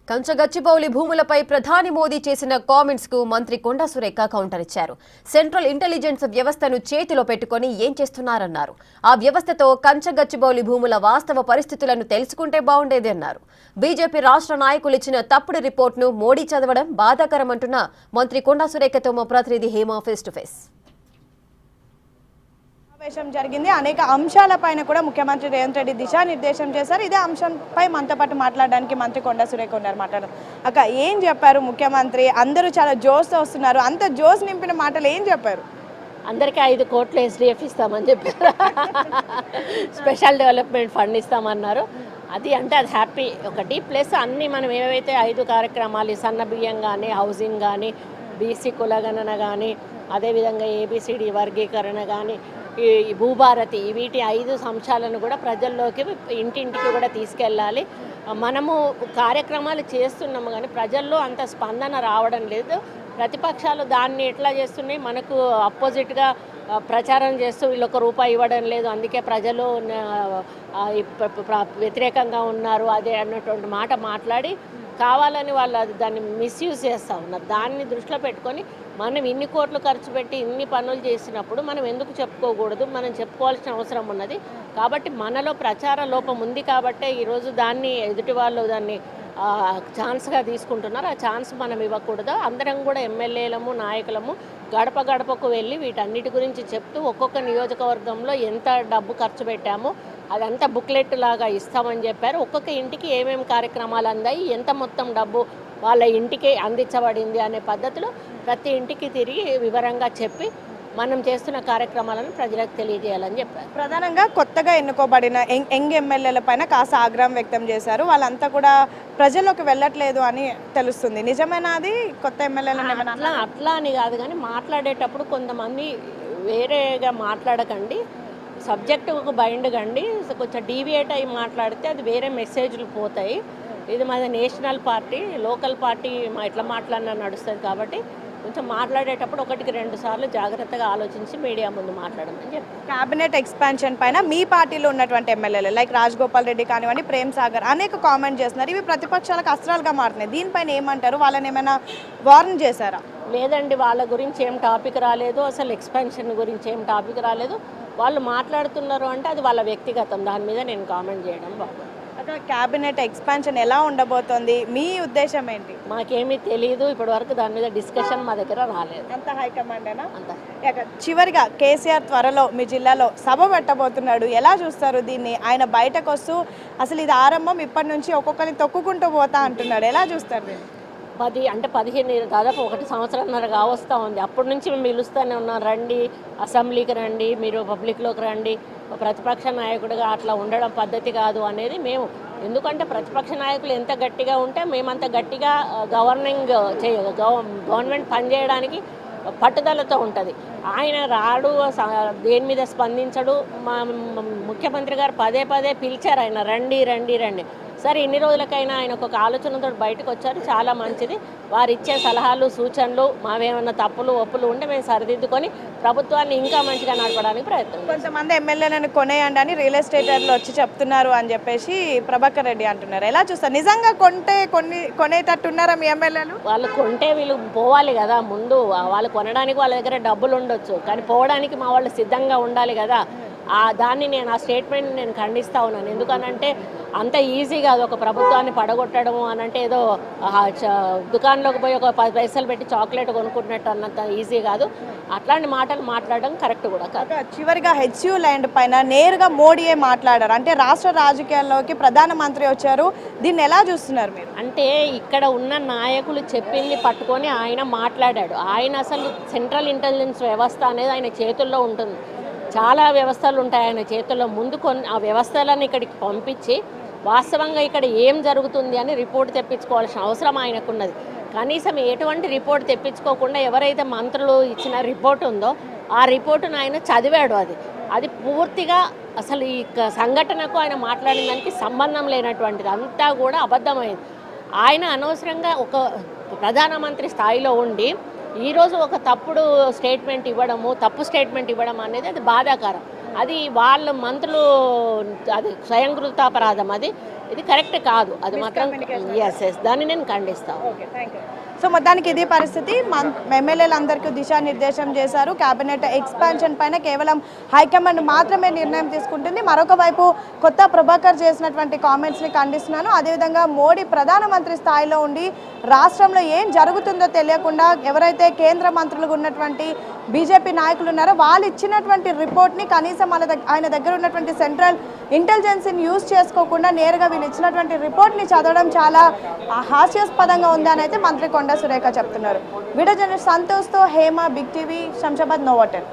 కంచగచ్చిబౌలి భూములపై ప్రధాని మోదీ చేసిన కామెంట్స్ కు మంత్రి కొండా సురేఖ కౌంటర్ ఇచ్చారు. సెంట్రల్ ఇంటెలిజెన్స్ వ్యవస్థను చేతిలో పెట్టుకొని ఏం చేస్తున్నారన్నారు. ఆ వ్యవస్థతో కంచగచ్చిబౌలి భూముల వాస్తవ పరిస్థితులను తెలుసుకుంటే బాగుండేది అన్నారు. బీజేపీ రాష్ట్ర నాయకులు ఇచ్చిన తప్పుడు రిపోర్ట్ను మోడీ చదవడం బాధాకరమంటున్న మంత్రి కొండా సురేఖతో మా ప్రతినిధి హేమ ఫేస్ టు ఫేస్. జరిగింది. అనేక అంశాలపైన కూడా ముఖ్యమంత్రి రేవంత్ రెడ్డి దిశానిర్దేశం చేశారు. ఇదే అంశంపై మనతో పాటు మాట్లాడడానికి మంత్రి కొండా సురేఖ ఉన్నారు. మాట్లాడడం అక్క ఏం చెప్పారు ముఖ్యమంత్రి? అందరూ చాలా జోష్తో వస్తున్నారు. అంత జోష్ నింపిన మాటలు ఏం చెప్పారు? అందరికీ 5 కోట్లు SDF ఇస్తామని చెప్పారు. స్పెషల్ డెవలప్మెంట్ ఫండ్ ఇస్తామన్నారు. అది హ్యాపీ ఒకటి. ప్లస్ అన్నీ మనం ఏవైతే 5 కార్యక్రమాలు సన్న బియ్యం కానీ, హౌసింగ్ కానీ, బీసీ కులగణన కానీ, అదేవిధంగా ABCD వర్గీకరణ కానీ, ఈ భూభారతి, వీటి 5 అంశాలను కూడా ప్రజల్లోకి ఇంటింటికి కూడా తీసుకెళ్ళాలి. మనము కార్యక్రమాలు చేస్తున్నాము కానీ ప్రజల్లో అంత స్పందన రావడం లేదు. ప్రతిపక్షాలు దాన్ని ఎట్లా చేస్తున్నాయి, మనకు అపోజిట్గా ప్రచారం చేస్తూ వీళ్ళు ₹1 ఇవ్వడం లేదు, అందుకే ప్రజలు వ్యతిరేకంగా ఉన్నారు అదే అన్నటువంటి మాట మాట్లాడి కావాలని వాళ్ళు దాన్ని మిస్యూజ్ చేస్తూ ఉన్నారు. దాన్ని దృష్టిలో పెట్టుకొని మనం ఇన్ని కోట్లు ఖర్చు పెట్టి ఇన్ని పనులు చేసినప్పుడు మనం ఎందుకు చెప్పుకోకూడదు? మనం చెప్పుకోవాల్సిన అవసరం ఉన్నది. కాబట్టి మనలో ప్రచార లోపం ఉంది కాబట్టే ఈరోజు దాన్ని ఎదుటి వాళ్ళు దాన్ని ఛాన్స్గా తీసుకుంటున్నారు. ఆ ఛాన్స్ మనం ఇవ్వకూడదు. అందరం కూడా ఎమ్మెల్యేలము, నాయకులము గడప గడపకు వెళ్ళి వీటన్నిటి గురించి చెప్తూ ఒక్కొక్క నియోజకవర్గంలో ఎంత డబ్బు ఖర్చు పెట్టామో అదంతా బుక్లెట్ లాగా ఇస్తామని చెప్పారు. ఒక్కొక్క ఇంటికి ఏమేమి కార్యక్రమాలు అందాయి, ఎంత మొత్తం డబ్బు వాళ్ళ ఇంటికి అందించబడింది అనే పద్ధతిలో ప్రతి ఇంటికి తిరిగి వివరంగా చెప్పి మనం చేస్తున్న కార్యక్రమాలను ప్రజలకు తెలియజేయాలని చెప్పారు. ప్రధానంగా కొత్తగా ఎన్నుకోబడిన యంగ్ ఎమ్మెల్యేల పైన కాస్త ఆగ్రహం వ్యక్తం చేశారు. వాళ్ళంతా కూడా ప్రజల్లోకి వెళ్ళట్లేదు అని తెలుస్తుంది. నిజమేనా అది? కొత్త ఎమ్మెల్యేలు అట్లా అని కాదు, కానీ మాట్లాడేటప్పుడు కొంతమంది వేరేగా మాట్లాడకండి, సబ్జెక్టుకు బైండ్ కండి. కొంచెం డీవియేట్ అయ్యి మాట్లాడితే అది వేరే మెసేజ్లు పోతాయి. ఇది మాది నేషనల్ పార్టీ, లోకల్ పార్టీ ఎట్లా మాట్లాడినా నడుస్తుంది. కాబట్టి కొంచెం మాట్లాడేటప్పుడు 1-2 సార్లు జాగ్రత్తగా ఆలోచించి మీడియా ముందు మాట్లాడమని చెప్పి. క్యాబినెట్ ఎక్స్పాన్షన్ పైన మీ పార్టీలో ఉన్నటువంటి ఎమ్మెల్యేలు లైక్ రాజగోపాల్ రెడ్డి కానివ్వండి, ప్రేమ్ సాగర్ అనేక కామెంట్ చేస్తున్నారు. ఇవి ప్రతిపక్షాలకు అస్త్రాలుగా మారుతున్నాయి. దీనిపైన ఏమంటారు? వాళ్ళని ఏమైనా వార్న్ చేశారా? లేదండి, వాళ్ళ గురించి ఏం టాపిక్ రాలేదు. అసలు ఎక్స్పాన్షన్ గురించి ఏం టాపిక్ రాలేదు. వాళ్ళు మాట్లాడుతున్నారు అంటే అది వాళ్ళ వ్యక్తిగతం. దాని మీద నేను కామెంట్ చేయడం బాగుంది. క్యాబినెట్ ఎక్స్పాన్షన్ ఎలా ఉండబోతోంది? మీ ఉద్దేశం ఏంటి? మాకేమీ తెలియదు. ఇప్పటి వరకు దాని మీద డిస్కషన్ మా దగ్గర రాలేదు. అంత హైకమాండేనా? అంత. చివరిగా కేసీఆర్ త్వరలో మీ జిల్లాలో సభ పెట్టబోతున్నాడు. ఎలా చూస్తారు దీన్ని? ఆయన బయటకు వస్తూ అసలు ఇది ఆరంభం, ఇప్పటి నుంచి ఒక్కొక్కరిని తొక్కుకుంటూ పోతా అంటున్నాడు. ఎలా చూస్తారు దీన్ని? 15 దాదాపు 1 సంవత్సరంన్నర కావస్తూ ఉంది. అప్పటి నుంచి మేము పిలుస్తూనే ఉన్నాం, రండి అసెంబ్లీకి రండి, మీరు పబ్లిక్లోకి రండి. ప్రతిపక్ష నాయకుడిగా అట్లా ఉండడం పద్ధతి కాదు అనేది మేము. ఎందుకంటే ప్రతిపక్ష నాయకులు ఎంత గట్టిగా ఉంటే మేమంత గట్టిగా గవర్నమెంట్ పనిచేయడానికి పట్టుదలతో ఉంటుంది. ఆయన రాడు, దేని మీద స్పందించడు. మా ముఖ్యమంత్రి గారు పదే పిలిచారు, ఆయన రండి రండి రండి. సరే, ఇన్ని రోజులకైనా ఆయన ఒక ఆలోచనతో బయటకు వచ్చారు. చాలా మంచిది. వారు ఇచ్చే సలహాలు, సూచనలు మావేమన్నా తప్పులు ఒప్పులు ఉంటే మేము సరిదిద్దుకొని ప్రభుత్వాన్ని ఇంకా మంచిగా నడపడానికి ప్రయత్నం. కొంతమంది ఎమ్మెల్యేలను కొనేయండి అని రియల్ ఎస్టేటర్లు వచ్చి చెప్తున్నారు అని చెప్పేసి ప్రభాకర్ రెడ్డి అంటున్నారు. ఎలా చూస్తారు? నిజంగా కొనేటట్టు ఉన్నారా మీ ఎమ్మెల్యేలు? వాళ్ళు కొంటే వీళ్ళు పోవాలి కదా ముందు. వాళ్ళు కొనడానికి వాళ్ళ దగ్గర డబ్బులు ఉండొచ్చు, కానీ పోవడానికి మా వాళ్ళు సిద్ధంగా ఉండాలి కదా. దాన్ని ఆ స్టేట్మెంట్ నేను ఖండిస్తూ ఉన్నాను. ఎందుకనంటే అంత ఈజీ కాదు ఒక ప్రభుత్వాన్ని పడగొట్టడము అనంటే. ఏదో దుకాణంలోకి పోయి ఒక 10 పైసలు పెట్టి చాక్లెట్ కొనుక్కుంటున్నట్టు అన్నంత ఈజీ కాదు. అట్లాంటి మాటలు మాట్లాడడం కరెక్ట్ కూడా కాదు. చివరిగా HU ల్యాండ్ పైన నేరుగా మోడీయే మాట్లాడారు. అంటే రాష్ట్ర రాజకీయాల్లోకి ప్రధానమంత్రి వచ్చారు. దీన్ని ఎలా చూస్తున్నారు మీరు? అంటే ఇక్కడ ఉన్న నాయకులు చెప్పింది పట్టుకొని ఆయన మాట్లాడాడు. ఆయన అసలు సెంట్రల్ ఇంటెలిజెన్స్ వ్యవస్థ అనేది ఆయన చేతుల్లో ఉంటుంది. చాలా వ్యవస్థలు ఉంటాయి ఆయన చేతుల్లో. ముందు ఆ వ్యవస్థలను ఇక్కడికి పంపించి వాస్తవంగా ఇక్కడ ఏం జరుగుతుంది అని రిపోర్ట్ తెప్పించుకోవాల్సిన అవసరం ఆయనకున్నది. కనీసం ఎటువంటి రిపోర్ట్ తెప్పించుకోకుండా ఎవరైతే మంత్రులు ఇచ్చిన రిపోర్ట్ ఉందో ఆ రిపోర్టును ఆయన చదివాడు. అది పూర్తిగా అసలు ఈ సంఘటనకు ఆయన మాట్లాడిన దానికి సంబంధం లేనటువంటిది. అంతా కూడా అబద్ధమైంది. ఆయన అనవసరంగా ఒక ప్రధానమంత్రి స్థాయిలో ఉండి ఈరోజు ఒక తప్పు స్టేట్మెంట్ ఇవ్వడం అనేది అది బాధాకరం. అది వాళ్ళ మంత్రులు అది స్వయంకృతాపరాధం, అది ఇది కరెక్ట్ కాదు, అది మాత్రం ఎస్ దాన్ని నేను ఖండిస్తాను. సో మొత్తానికి ఇది పరిస్థితి. ఎమ్మెల్యేలందరికీ దిశానిర్దేశం చేశారు. కేబినెట్ ఎక్స్పాన్షన్ పైన కేవలం హైకమాండ్ మాత్రమే నిర్ణయం తీసుకుంటుంది. మరొక వైపు కొత్త ప్రభాకర్ చేసినటువంటి కామెంట్స్ని ఖండిస్తున్నాను. అదేవిధంగా మోడీ ప్రధానమంత్రి స్థాయిలో ఉండి రాష్ట్రంలో ఏం జరుగుతుందో తెలియకుండా ఎవరైతే కేంద్ర మంత్రులుగా ఉన్నటువంటి బీజేపీ నాయకులు ఉన్నారో వాళ్ళు ఇచ్చినటువంటి రిపోర్ట్ని కనీసం ఆయన దగ్గర ఉన్నటువంటి సెంట్రల్ ఇంటెలిజెన్స్ని యూజ్ చేసుకోకుండా నేరుగా వీళ్ళు ఇచ్చినటువంటి రిపోర్ట్ని చదవడం చాలా హాస్యాస్పదంగా ఉంది అని అయితే మంత్రి కొండా సురేఖ చెప్తున్నారు. వీడియో జర్నలిస్ట్ సంతోష్తో Hema, Big TV, Shamshabad, Novotel.